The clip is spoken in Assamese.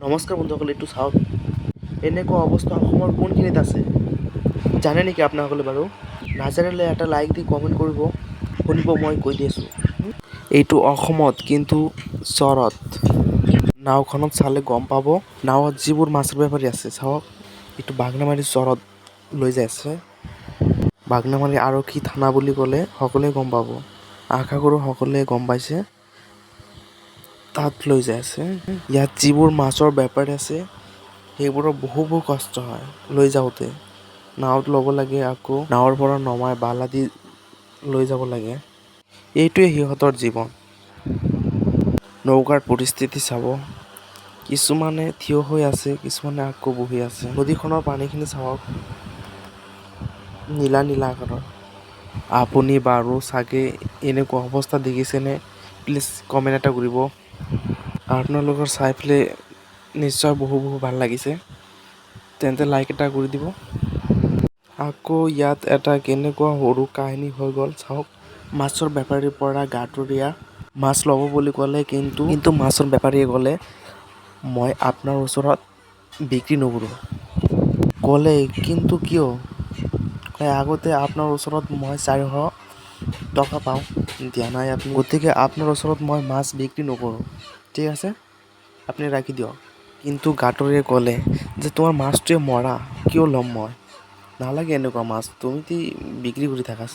নমস্কাৰ বন্ধুসকল, এইটো চাওক। এনেকুৱা অৱস্থা অসমৰ কোনখিনিত আছে জানে নেকি আপোনাসকলে বাৰু? নাজানিলে এটা লাইক দি কমেণ্ট কৰিব। শুনিব, মই কৈ দি আছোঁ। এইটো অসমত, কিন্তু চৰত। নাওখনত চালে গম পাব। নাৱত যিবোৰ মাছৰ বেপাৰী আছে, চাওক। এইটো বাগনামাৰী চৰত লৈ যাই আছে। বাগনামাৰী আৰক্ষী থানা বুলি ক'লে সকলোৱে গম পাব। আশা কৰোঁ সকলোৱে গম পাইছে। তাত লৈ যাই আছে। ইয়াত যিবোৰ মাছৰ বেপাৰী আছে সেইবোৰৰ বহু কষ্ট হয় লৈ যাওঁতে। নাৱত ল'ব লাগে, আকৌ নাৱৰ পৰা নমাই বালা দি লৈ যাব লাগে। এইটোৱে সিহঁতৰ জীৱন। নৌকাৰ পৰিস্থিতি চাব। কিছুমানে থিয় হৈ আছে, কিছুমানে আকৌ বহি আছে। নদীখনৰ পানীখিনি চাওক, নীলা নীলা আকাৰৰ। আপুনি বাৰু চাগে এনেকুৱা অৱস্থা দেখিছেনে? প্লিজ কমেণ্ট এটা কৰিব। আপোনালোকৰ চাই পেলাই নিশ্চয় বহু ভাল লাগিছে। তেন্তে লাইক এটা কৰি দিব। আকৌ ইয়াত এটা কেনেকুৱা সৰু কাহিনী হৈ গ'ল চাওক। মাছৰ বেপাৰীৰ পৰা গাঁতুৰীয়া মাছ ল'ব বুলি ক'লে, কিন্তু মাছৰ বেপাৰীয়ে ক'লে, মই আপোনাৰ ওচৰত বিক্ৰী নকৰোঁ। ক'লে, কিন্তু কিয়? আগতে আপোনাৰ ওচৰত মই 400 টকা পাওঁ, দিয়া নাই আপুনি। গতিকে আপোনাৰ ওচৰত মই মাছ বিক্ৰী নকৰোঁ। ঠিক আছে, আপুনি ৰাখি দিয়ক। কিন্তু গাঁতুৰীয়ে ক'লে যে তোমাৰ মাছটোৱে মৰা, কিয় ল'ম মই? নালাগে এনেকুৱা মাছ, তুমি বিক্ৰী কৰি থাকা।